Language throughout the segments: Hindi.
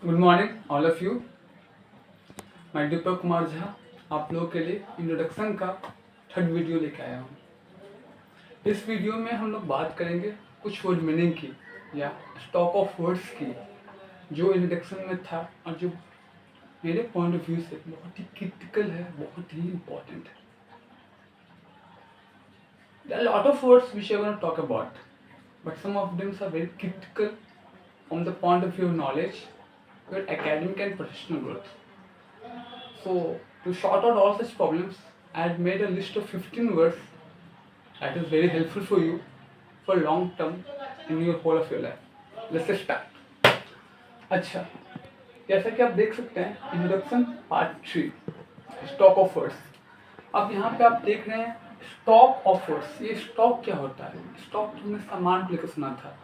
Good morning all of you. मैं दीपक कुमार झा आप लोगों के लिए इंट्रोडक्शन का थर्ड वीडियो लेके आया हूँ। इस वीडियो में हम लोग बात करेंगे कुछ वर्ड मीनिंग की या स्टॉक ऑफ वर्ड्स की जो इंट्रोडक्शन में था और जो मेरे पॉइंट ऑफ व्यू से बहुत ही क्रिटिकल है, बहुत ही इम्पोर्टेंट है। There are a lot of words which we are going to talk about, but some of them are very critical from the point of view of knowledge, your academic and professional growth. So, to sort out all such problems, I had made a list of 15 words that is very helpful for you for long term in your whole of your life. Let's start. अच्छा, जैसा कि आप देख सकते हैं introduction part 3 stock of words. अब यहाँ पे आप देख रहे हैं स्टॉक ऑफ वर्ड्स। ये स्टॉक क्या होता है? स्टॉक तुमने सामान को लेकर सुना था,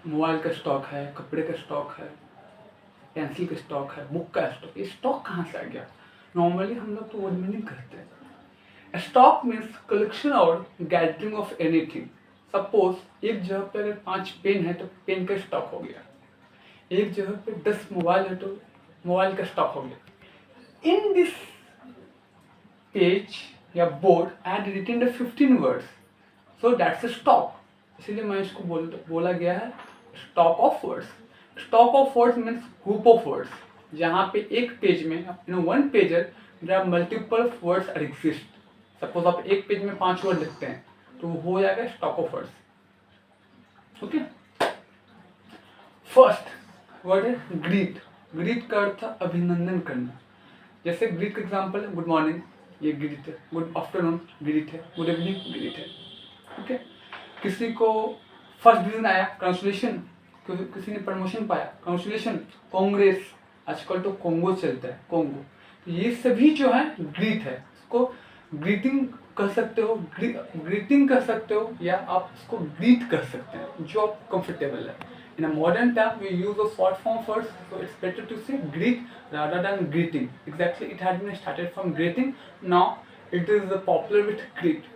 मोबाइल का स्टॉक है, कपड़े का स्टॉक है, पेंसिल का स्टॉक है, बुक का स्टॉक। ये स्टॉक कहाँ से आ गया? नॉर्मली हम लोग तो वर्ड मीनिंग करते हैं। स्टॉक मीन्स कलेक्शन और गैदरिंग ऑफ एनीथिंग। सपोज एक जगह पे अगर 5 पेन है तो पेन का स्टॉक हो गया, एक जगह पे 10 मोबाइल है तो मोबाइल का स्टॉक हो गया। इन दिस पेज या board I had written the 15 words, so that's a stock. इसीलिए मैं इसको बोला गया है stock of words. Stock of words means group of words, जहाँ पे एक पेज में one pager there are multiple words are exist. Suppose आप एक पेज में 5 वर्ड लिखते हैं तो वो हो जाएगा stock of words. Okay, first word है ग्रीट। ग्रीट का अर्थ है अभिनंदन करना। जैसे ग्रीट का एग्जाम्पल है गुड मॉर्निंग, ये ग्रीट है। गुड आफ्टरनून ग्रीट है, गुड इवनिंग ग्रीट है। ओके, किसी को फर्स्ट डिवीजन आया कंग्रेचुलेशन, किसी ने प्रमोशन पाया कंग्रेचुलेशन। कांग्रेस, आजकल तो कोंगो चलता है, कोंगो। तो ये सभी जो है ग्रीट है। इसको ग्रीटिंग कर सकते हो, ग्रीटिंग कर सकते हो, या आप इसको ग्रीट कर सकते हैं जो आप कंफर्टेबल है। In a modern time, we use a short form first, so it's better to say greet rather than greeting. Exactly, it had been started from greeting. Now it is popular with greet.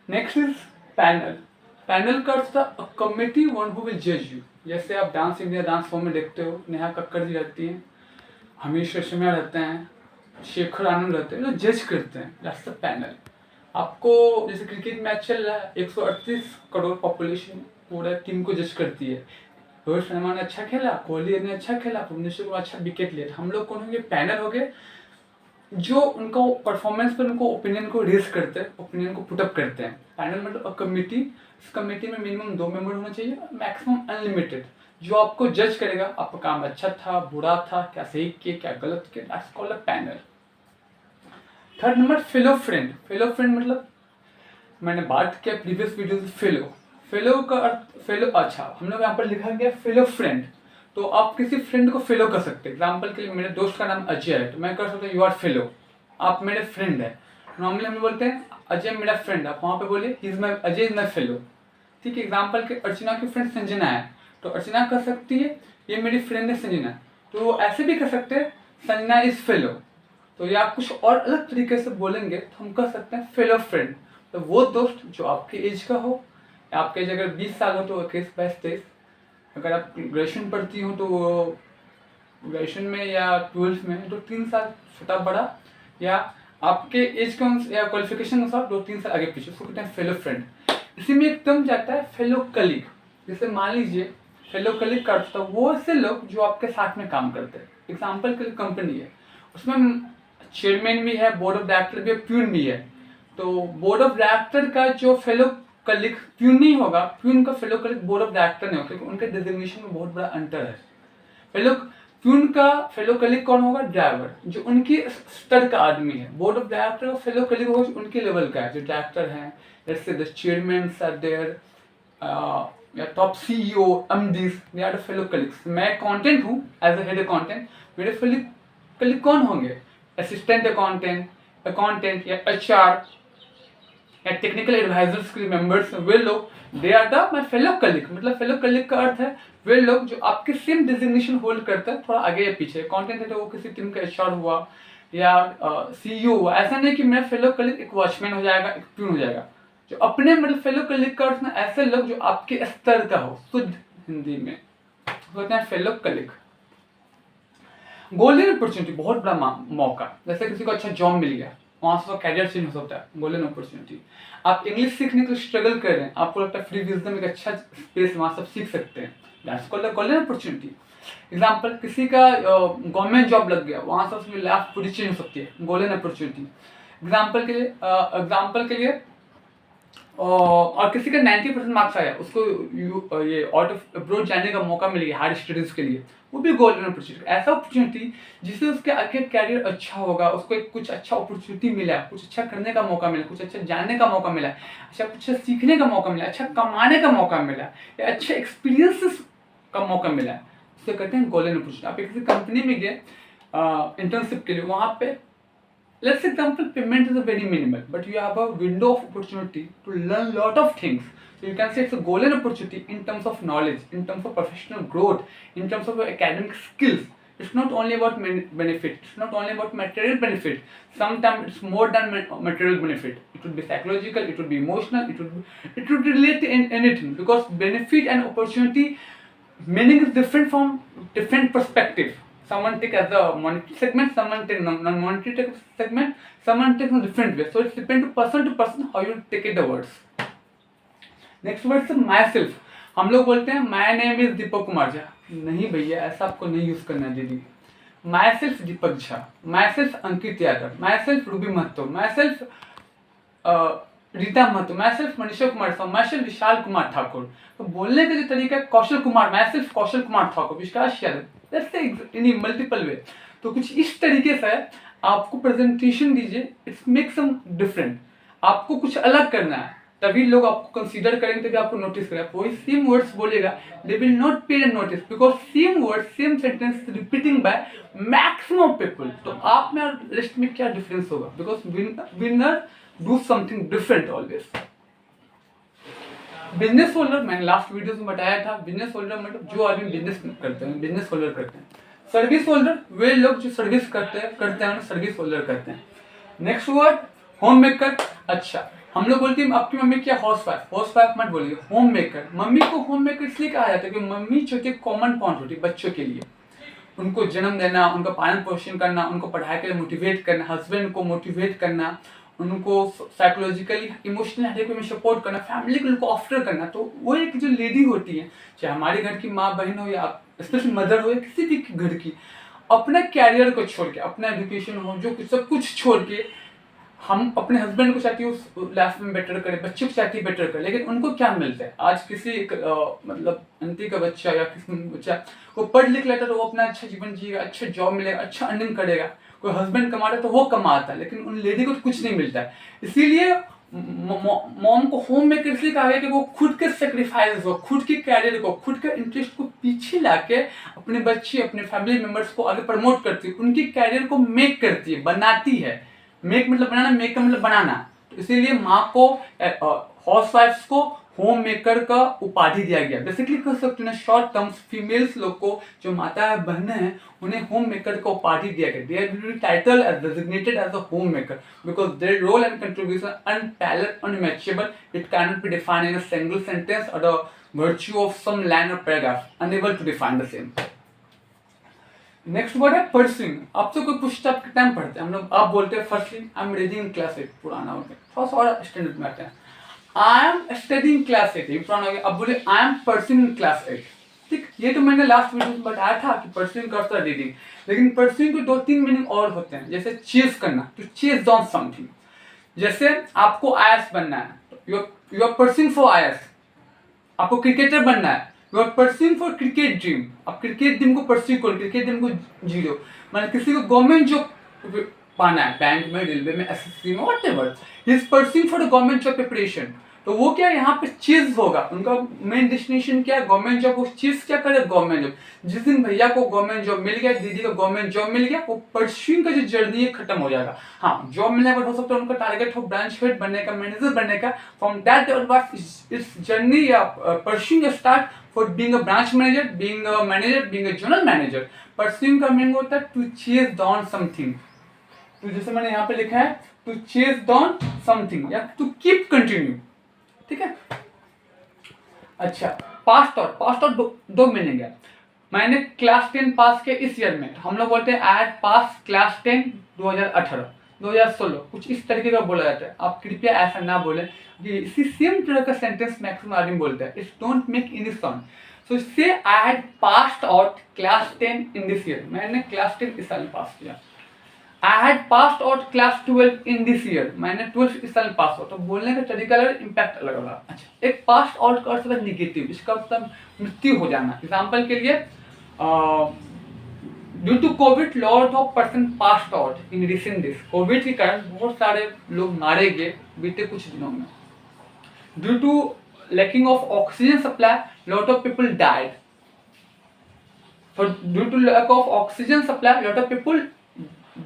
Next is panel. Panel का अर्थ था a committee one who will जज यू। जैसे आप डांस इंडिया डांस फॉर्म में देखते हो, नेहा कक्कड़ जी रहती हैं, हमीश रेशमिया रहते हैं, शेखर आनंद रहते हैं, जो जज करते हैं। That's the panel. आपको जैसे क्रिकेट मैच चल रहा है, 138 करोड़ पॉपुलेशन पूरा टीम को जज करती है। रोहित शर्मा ने अच्छा खेला, कोहली ने अच्छा खेला, भुवनेश्वर को अच्छा विकेट लिया। हम लोग कौन होंगे? पैनल हो गए, जो उनको परफॉर्मेंस पर उनको ओपिनियन को रेज करते हैं, ओपिनियन को पुटअप करते हैं। पैनल मतलब अ कमिटी। इस कमेटी में मिनिमम 2 मेंबर होना चाहिए, मैक्सिमम अनलिमिटेड, जो आपको जज करेगा आपका काम अच्छा था, बुरा था, क्या सही किया, क्या गलत किया। That's called a panel. Third number fellow friend. Fellow friend मतलब मैंने बात किया प्रीवियस वीडियो से फेलो। फेलो का अर्थ फेलो, अच्छा हम लोग यहाँ पर लिखा गया फेलो फ्रेंड। तो आप किसी फ्रेंड को फेलो कर सकते हैं। एग्जाम्पल के लिए मेरे दोस्त का नाम अजय है तो मैं कर सकता हूँ यू आर फेलो, आप मेरे फ्रेंड है। नॉर्मली हम बोलते हैं अजय मेरा फ्रेंड, आप वहाँ पे बोलिए अजय इज माई फेलो। ठीक है, एग्जाम्पल के अर्चना की फ्रेंड संजना है तो अर्चना कर सकती है ये मेरी फ्रेंड है संजना, तो ऐसे भी कर सकते हैं संजना इज फेलो। तो या आप कुछ और अलग तरीके से बोलेंगे तो हम कह सकते हैं फेलो फ्रेंड। तो वो दोस्त जो आपके एज का हो, आपके एज अगर 20 साल हो तो 21, 22, 23, अगर आप ग्रेजुएशन पढ़ती हो तो ग्रेजुएशन में या 12th में तो 3 साल छोटा बड़ा, या आपके एज के या क्वालिफिकेशन अनुसार 2-3 साल आगे पीछे, उसको कहते हैं फेलो फ्रेंड। इसी में एक टर्म जाता है फेलो कलीग। जैसे मान लीजिए फेलो कलीग का अर्थ था वो ऐसे लोग जो आपके साथ में काम करते हैं। एग्जाम्पल के लिए कंपनी है, उसमें चेयरमैन भी है, बोर्ड ऑफ डायरेक्टर भी है, प्यून भी है। तो बोर्ड ऑफ डायरेक्टर का जो फेलो कलीग प्यून नहीं होगा, प्यून का fellow colleague board of director नहीं होगा, क्योंकि उनके डिजिग्नेशन में बहुत बड़ा अंतर है। प्यून का फेलो कलीग कौन होगा? ड्राइवर, जो उनकी स्तर का आदमी है। बोर्ड ऑफ डायरेक्टर का फेलो कलीग होगा जो उनके लेवल का है, जो डायरेक्टर हैं, जैसे द चेयरमैन आर देयर या top CEO, MDs, they are the fellow colleagues. मैं अकाउंटेंट हूँ, एज अ हेड अकाउंटेंट, मेरे फेलो कलीग कौन होंगे? असिस्टेंट अकाउंटेंट या HR या टेक्निकल एडवाइजर्स के मेंबर्स, वे लोग they are the my fellow colleague. मतलब फेलो कलीग का अर्थ है वे लोग जो आपके सेम डिजिग्नेशन होल्ड करते हैं, थोड़ा आगे या पीछे। अकाउंटेंट है तो वो किसी टीम का HR हुआ या CEO हुआ। ऐसा नहीं कि मेरा फेलो कलीग एक वॉचमैन हो जाएगा, एक प्यून हो जाएगा। जो अपने मतलब फेलो कलीग का अर्थ ना ऐसे लोग जो आपके स्तर का हो, शुद्ध हिंदी में। कहते हैं फेलो कलीग। गोल्डन अपॉर्चुनिटी, बहुत बड़ा मौका, जैसे किसी को अच्छा जॉब मिल गया, वहां से कैरियर चेंज हो सकता है, गोल्डन अपॉर्चुनिटी। आप इंग्लिश सीखने के लिए स्ट्रगल कर रहे हैं, आपको लगता है फ्री विजडम एक अच्छा स्पेस, वहां सब सीख सकते हैं, that's called golden opportunity. Example, किसी का गवर्नमेंट जॉब लग गया, वहां से उसकी लाइफ पूरी चेंज हो सकती है, गोल्डन अपॉर्चुनिटी। एग्जाम्पल के लिए और किसी का 90% मार्क्स आया, उसको ये आउट ऑफ अब्रॉड जाने का मौका मिल गया हायर स्टडीज के लिए, वो भी गोल्डन अपॉर्चुनिटी। ऐसा अपॉर्चुनिटी जिससे उसके आगे कैरियर अच्छा होगा, उसको एक कुछ अच्छा अपॉर्चुनिटी मिला, कुछ अच्छा करने का मौका मिला, कुछ अच्छा जानने का मौका मिला, अच्छा कुछ सीखने का मौका मिला, अच्छा कमाने का मौका मिला, या अच्छे एक्सपीरियंसेस का मौका मिला, उसे कहते हैं गोल्डन अपॉर्चुनिटी। आप किसी कंपनी में गए इंटर्नशिप के लिए, वहाँ पे let's example payment is a very minimal, but you have a window of opportunity to learn lot of things, so you can say it's a golden opportunity in terms of knowledge, in terms of professional growth, in terms of academic skills. It's not only about benefit, it's not only about material benefit, sometimes it's more than material benefit. It would be psychological, it would be emotional, it would relate to anything, because benefit and opportunity meaning is different from different perspective. Someone take as a monetary segment, someone take non-monetary segment, someone take in a different way. So it depends to person how you take it the words. Next word is myself. हम लोग बोलते हैं my name is Deepak Kumar Jha. नहीं भैया, ऐसा आपको नहीं यूज करना है दीदी। myself Deepak Jha, myself Ankit Yadav, myself Ruby Mahto, myself Rita Mahto, myself Manisha Kumar Sahu, myself Vishal Kumar Thakur. तो बोलने का जो तरीका है Kaushal Kumar, myself Kaushal Kumar Thakur, Vikas Yadav, that's in multiple way. तो कुछ इस तरीके से आपको प्रेजेंटेशन दीजिए, इट्स मेक सम डिफरेंट, आपको कुछ अलग करना है, तभी लोग आपको कंसीडर करेंगे, तभी आपको नोटिस करेंगे। वही सेम वर्ड्स बोलेगा, दे विल नॉट पे notice, because same word same sentence repeating by maximum people. तो आप में और रेस्ट में क्या डिफरेंस होगा, because winner do something different always. Business holder, मैंने लास्ट वीडियो में बताया था, बिजनेस होल्डर मतलब जो आदमी बिजनेस करते हैं, बिजनेस होल्डर करते हैं। सर्विस होल्डर, वे लोग जो सर्विस करते हैं सर्विस होल्डर करते हैं। Next word home maker. अच्छा, हम लोग बोलते हैं आपकी मम्मी क्या हाउस वाइफ मत बोलिए, होम मेकर। मम्मी को होम मेकर इसलिए कहा जाता है कि मम्मी जो कि कॉमन पॉइंट होती है बच्चों के लिए, उनको जन्म देना, उनका पालन पोषण करना, उनको पढ़ाई के लिए मोटिवेट करना, हस्बैंड को मोटिवेट करना, उनको साइकोलॉजिकली इमोशनल हर एक में सपोर्ट करना, फैमिली को उनको ऑफर करना। तो वो एक जो लेडी होती है, चाहे हमारे घर की माँ बहन हो या स्पेशली मदर हो या किसी भी घर की, अपना कैरियर को छोड़ के, अपना एजुकेशन हो, जो सब कुछ छोड़ के, हम अपने हस्बैंड को चाहती है उस लाइफ में बेटर करे, बच्चे को चाहती है बेटर करे, लेकिन उनको क्या मिलता है? आज किसी मतलब आंटी का बच्चा या किसी बच्चा को पढ़ लिख लेता तो वो अपना अच्छा जीवन जिएगा, अच्छा जॉब मिलेगा, अच्छा अर्निंग करेगा। कोई हस्बैंड कमा रहा है तो वो कमाता है, लेकिन उन लेडी को तो कुछ नहीं मिलता है। इसीलिए मॉम को होम मेकर इसलिए कहा गया कि वो खुद के सेक्रीफाइस को, खुद के कैरियर को, खुद के इंटरेस्ट को पीछे लाके अपने बच्चे, अपने फैमिली मेंबर्स को आगे प्रमोट करती है, उनकी कैरियर को मेक करती है, बनाती है। मेक मतलब बनाना, मेक का मतलब बनाना। तो इसीलिए माँ को, हाउस वाइफ्स को होम मेकर का उपाधि दिया गया। बेसिकली कह सकते हैं शॉर्ट टर्म्स फीमेल्स लोग को, जो माता बहनें हैं, उन्हें होम मेकर का उपाधि दिया गया। They are be title as designated as a home maker because their role and contribution unparalleled, unmatchable, it can not be defined in a single sentence or the virtue of some line or paragraph, unable to define the same. Next word है परस्यूइंग। आप तो कोई पूछता है, आपके टाइम पढ़ते हैं हम लोग, आप बोलते हैं firstly I am reading class 8, पुराना हो गया, थोड़ा सा और स्टैंडर्ड में आते हैं। आई एम स्टडीइंग क्लास 8, ये पुराना हो गया। अब बोले आई एम परस्यूइंग क्लास 8। ठीक, ये तो मैंने लास्ट वीडियो में बताया था कि परस्यूइंग का अर्थ है रीडिंग, लेकिन परस्यूइंग के 2-3 मीनिंग और होते हैं। जैसे चेस करना, टू चेस डाउन समथिंग। जैसे आपको आईएएस बनना है, you are pursuing for IAS. आपको क्रिकेटर बनना है, you are pursuing for cricket dream. आप क्रिकेट ड्रीम को परस्यू करो, क्रिकेट ड्रीम को जी लो। मतलब किसी को गवर्नमेंट जॉब पाना है, बैंक में, रेलवे में, एसएससी में, whatever, he is pursuing for the government job preparation. तो वो क्या यहाँ पे चीज होगा, उनका मेन डेस्टिनेशन क्या है, गवर्नमेंट जॉब। वो चीज क्या करे, गवर्नमेंट जॉब। जिस दिन भैया को गवर्नमेंट जॉब मिल गया, दीदी को गवर्नमेंट जॉब मिल गया, वो परस्यूइंग का जो जर्नी है खत्म हो जाएगा। हाँ, जॉब मिलने पर हो सकता है उनका टारगेट हो ब्रांच हेड बनने का, मैनेजर बनने का। फ्रॉम दैट इस जर्नी या pursuing start for being a branch manager, being a manager, being a general manager. Pursuing का मीनिंग होता है टू चेज डाउन समथिंग। तो जैसे मैंने यहाँ पे लिखा है टू चेज डाउन समथिंग या टू कीप कंटिन्यू। ठीक है। अच्छा, पास्ट और दो मीनिंग है। मैंने क्लास 10 पास किया इस ईयर में, हम लोग बोलते हैं आई हैड पास क्लास 10 2018 2016, कुछ इस तरीके का बोला जाता है। आप कृपया ऐसा ना बोलें कि इसी सेम तरह का सेंटेंस मैक्सिमम आदमी बोलता है, it's don't make any sound. So say I had passed out class 10 in this year, मैंने क्लास 10 इस साल पास किया। I had passed out class 12 in this year, मैंने 12 इस साल पास हो। तो बोलने का तरीका अलग, इम्पैक्ट अलग होगा। अच्छा, एक पास्ट आउट का अर्थ है निगेटिव, इसका मतलब मृत्यु हो जाना। एग्जाम्पल के लिए due to covid lot of person passed out in recent days, covid के कारण बहुत सारे लोग मारे गए बीते कुछ दिनों में। Due to lacking of oxygen supply lot of people died, due to lack of oxygen supply lot of people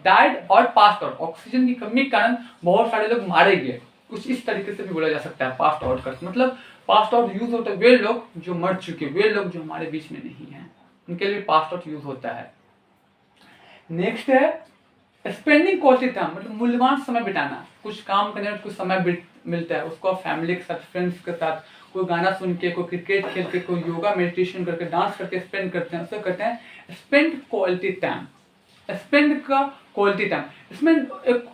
died और पास्ट आउट, ऑक्सीजन की कमी के कारण बहुत सारे लोग मारे गए। कुछ इस तरीके से भी बोला जा सकता है पास्ट आउट का मतलब। पास्ट आउट यूज होता है वे लोग जो मर चुके, वे लोग जो हमारे बीच में नहीं है, उनके लिए पास्ट आउट यूज होता है। नेक्स्ट है स्पेंडिंग क्वालिटी टाइम, मतलब मूल्यवान समय बिताना। कुछ काम करने में कुछ समय मिलता है उसको आप फैमिली के साथ, फ्रेंड्स के साथ, कोई गाना सुन के, कोई क्रिकेट खेल के, कोई योगा मेडिटेशन करके, डांस करके स्पेंड करते हैं, उसको कहते हैं स्पेंड क्वालिटी टाइम। स्पेंड का क्वालिटी टाइम, इसमें एक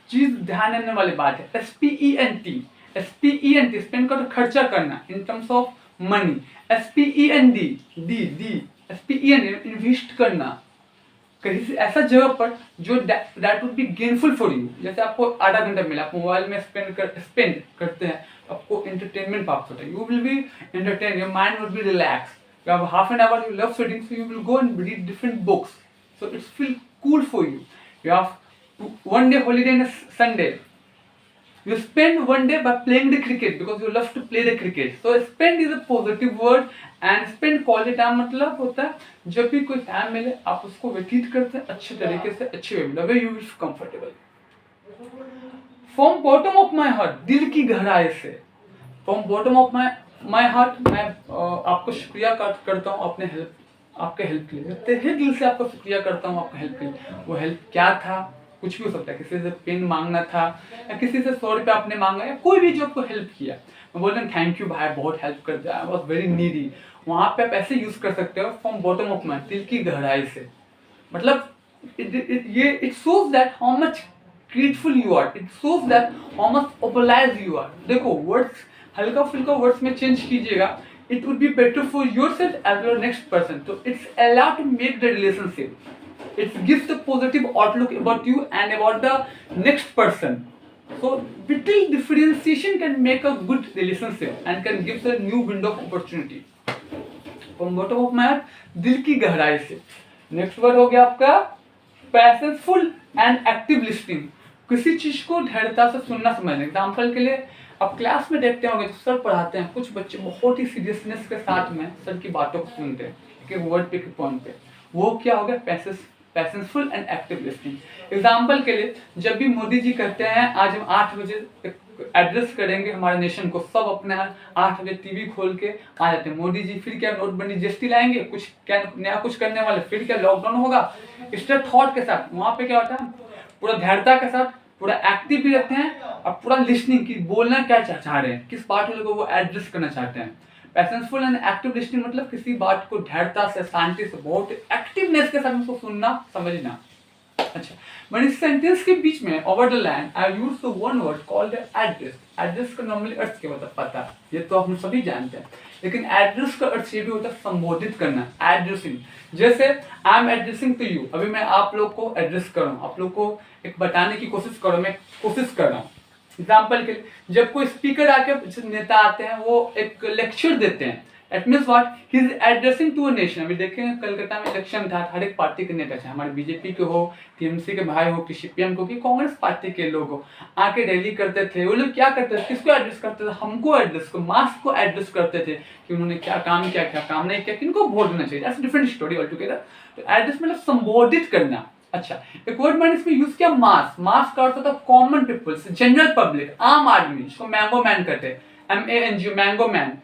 चीज ध्यान देने वाली बात है, SPENT स्पेंड का खर्चा करना in terms of money. SPEND invest करना कहीं से ऐसा जगह पर जो that would be gainful for you. जैसे आपको आधा घंटा मिला, आप मोबाइल में स्पेंड करते हैं, आपको एंटरटेनमेंट प्राप्त होता है, you will be entertain, your mind will be relax. You have half an hour you love studying, so you will go and read different books, so it's feel cool for you. You have one day holiday and a Sunday, you spend one day by playing the cricket because you love to play the cricket. So spend is a positive word and spend quality time मतलब होता है जब भी कोई टाइम मिले आप उसको व्यतीत करते हैं अच्छे तरीके से, अच्छे वे में, the way you will feel comfortable. From bottom of my heart, दिल की गहराई से, from bottom of my heart, मैं आपको शुक्रिया करता हूँ आपके हेल्प के लिए, तहे दिल से आपको शुक्रिया करता हूँ आपके हेल्प के लिए। वो हेल्प क्या था, कुछ भी हो सकता है, किसी से पेन मांगना था या किसी से 100 रुपये आपने मांगा या कोई भी जो आपको हेल्प किया, मैं बोल रहा हूँ थैंक यू भाई, बहुत हेल्प कर दिया, आई वॉज वेरी नीडी। वहाँ पे आप ऐसे यूज कर सकते हो फ्रॉम बॉटम ऑफ माई, दिल की गहराई से, मतलब it shows that how much grateful you are, it shows that how much oblige you are. देखो वर्ड्स हल्का फुल्का वर्ड्स में चेंज कीजिएगा, it would be better for yourself as well as next person. So it's allowed to make the relationship, it gives the positive outlook about you and about the next person. So little differentiation can make a good relationship and can give a new window of opportunity. From bottom of my heart, दिल की गहराई से। नेक्स्ट वर्ड हो गया आपका पैशनफुल एंड एक्टिव लिस्निंग, किसी चीज को धैर्यता से सुनना समझना। एग्जाम्पल के लिए आप क्लास में देखते होंगे तो सर पढ़ाते हैं, कुछ बच्चे बहुत ही सीरियसनेस के साथ में सर की बातों को सुनते हैं, एक वर्ड पे पॉइंट पे, वो क्या हो गया पैशनफुल एंड एक्टिव लिसनिंग। एग्जाम्पल के लिए जब भी मोदी जी कहते हैं आज हम 8 बजे एड्रेस करेंगे हमारे नेशन को, सब अपने 8 बजे टीवी खोल के आ जाते हैं। मोदी जी फिर क्या नोटबंदी GST लाएंगे, कुछ क्या नया कुछ करने वाले, फिर क्या लॉकडाउन होगा, स्ट्रेट थॉट के साथ। वहाँ पे क्या होता है पूरा धैर्यता के साथ, पूरा एक्टिव भी रहते हैं और पूरा लिसनिंग की बोलना क्या चाह रहे हैं, किस बात को वो एड्रेस करना चाहते हैं। पैशनफुल एंड एक्टिव लिसनिंग मतलब किसी बात को धैर्यता से, शांति से, बहुत एक्टिवनेस के साथ उसको सुनना समझना। अच्छा, मैंने इस सेंटेंस के बीच में over the land I use the one word called address. Address का नॉर्मली अर्थ क्या होता है पता है, ये तो हम सभी जानते हैं, लेकिन एड्रेस का अर्थ ये भी होता है संबोधित करना, एड्रेसिंग। जैसे I am addressing to you, अभी मैं आप लोग को एड्रेस कर रहा हूँ, आप लोग को एक बताने की कोशिश कर रहा हूँ, मैं कोशिश कर रहा हूँ। एग्जाम्पल के लिए जब कोई स्पीकर आके नेता आते हैं वो एक लेक्चर देते हैं, it means what, he is addressing to a nation. अभी देखेंगे कलकत्ता में इलेक्शन था, हर एक पार्टी के नेता, चाहे हमारे बीजेपी के हो, TMC के भाई हो, CPM को, कि कांग्रेस पार्टी के लोग हो, आके रैली करते थे। वो लोग क्या करते थे, किसको एड्रेस करते थे, हमको एड्रेस को, मास को एड्रेस करते थे कि उन्होंने क्या काम किया, क्या काम नहीं किया, किनको वोट देना चाहिए। That's different story all together. तो एड्रेस मतलब संबोधित करना। अच्छा, एक वर्ड मैंने इसमें यूज किया मास। मास का अर्थ होता है कॉमन पीपल्स, जनरल पब्लिक, आम आदमी, इसको मैंगो मैन कहते हैं, MANG, मैंगो मैन।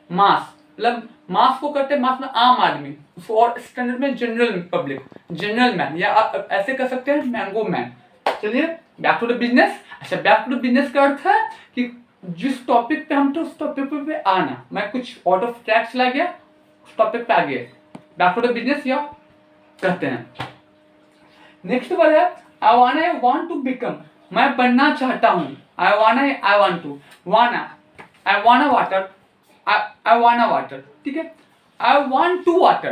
मास मतलब मास को कहते हैं, मास में आम आदमी, और स्टैंडर्ड में जनरल पब्लिक, जनरल मैन, या आप ऐसे कह सकते हैं मैंगो मैन। चलिए बैक टू द बिजनेस। अच्छा, बैक टू द बिजनेस का अर्थ है कि जिस टॉपिक पे हम थे उस टॉपिक पे आना। मैं कुछ आउट ऑफ ट्रैक चला गया, उस टॉपिक पे आ गए, बैक टू द बिजनेस या कहते हैं। नेक्स्ट वर्ड है आई वांट टू बिकम, मैं बनना चाहता हूँ। आई वांट टू, आई वाना वाटर, ठीक है। आई वांट टू वाटर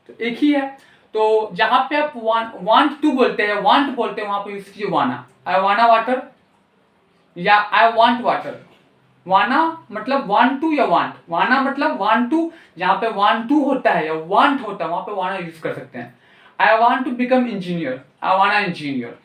तो एक ही है, तो जहां पे आप वांट टू बोलते हैं, वांट बोलते हैं, वहां पे यूज कीजिए वाना। आई वाना वाटर या आई वांट वाटर। वाना मतलब वांट टू या वांट, वाना मतलब वांट टू, जहां पे वांट टू होता है या वांट होता है वहां पे वाना यूज कर सकते हैं। I want to become engineer, I wanna engineer,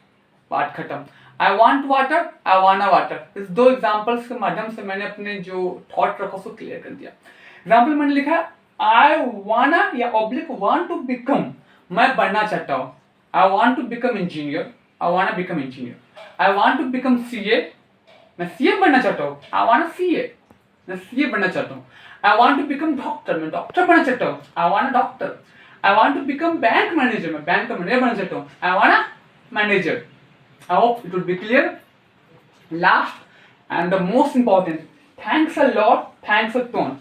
बात खत्म। आई वांट वाटर, आई वाना वाटर। इस दो एग्जांपल्स के माध्यम से मैंने अपने जो थॉट रखा उसको क्लियर कर दिया। एग्जाम्पल मैंने लिखा आई वाना या ऑब्लिक वांट टू बिकम, मैं बनना चाहता हूँ। I want to become engineer, I wanna become engineer. I want to become CA, मैं सीए बनना चाहता हूँ। आई वांट सीए, मैं सीए बनना चाहता हूँ। I want to become doctor, मैं डॉक्टर बनना चाहता हूँ। I want doctor. I want to become bank manager, मैं बैंक का मैनेजर बनना चाहता हूँ। I want manager. I hope it would be clear. Last and the most important, thanks a lot, thanks a tone.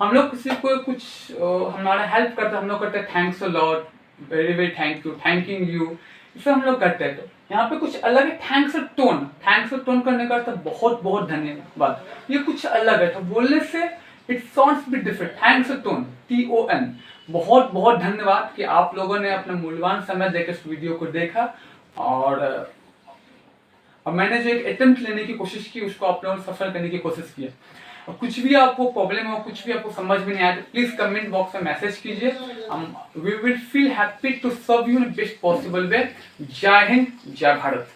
हम लोग किसी को कुछ हमारा हेल्प करते हैं, हम लोग करते हैं thanks a lot, very very thank you, thanking you, इसे हम लोग करते हैं। तो यहाँ पे कुछ अलग है, thanks a tone. Thanks a tone करने का अर्थ बहुत बहुत धन्यवाद, ये कुछ अलग है। तो बोलने से it sounds bit different. Thanks a tone, TON। बहुत बहुत धन्यवाद कि आप लोगों ने अपना मूल्यवान समय देकर इस वीडियो को देखा, और मैंने जो एक अटेम्प्ट लेने की कोशिश की उसको आप लोगों ने सफल करने की कोशिश की है। और कुछ भी आपको प्रॉब्लम हो, कुछ भी आपको समझ में नहीं आया तो प्लीज कमेंट बॉक्स में मैसेज कीजिए। We will feel happy to serve you in best possible way. Jai Hind, जय भारत।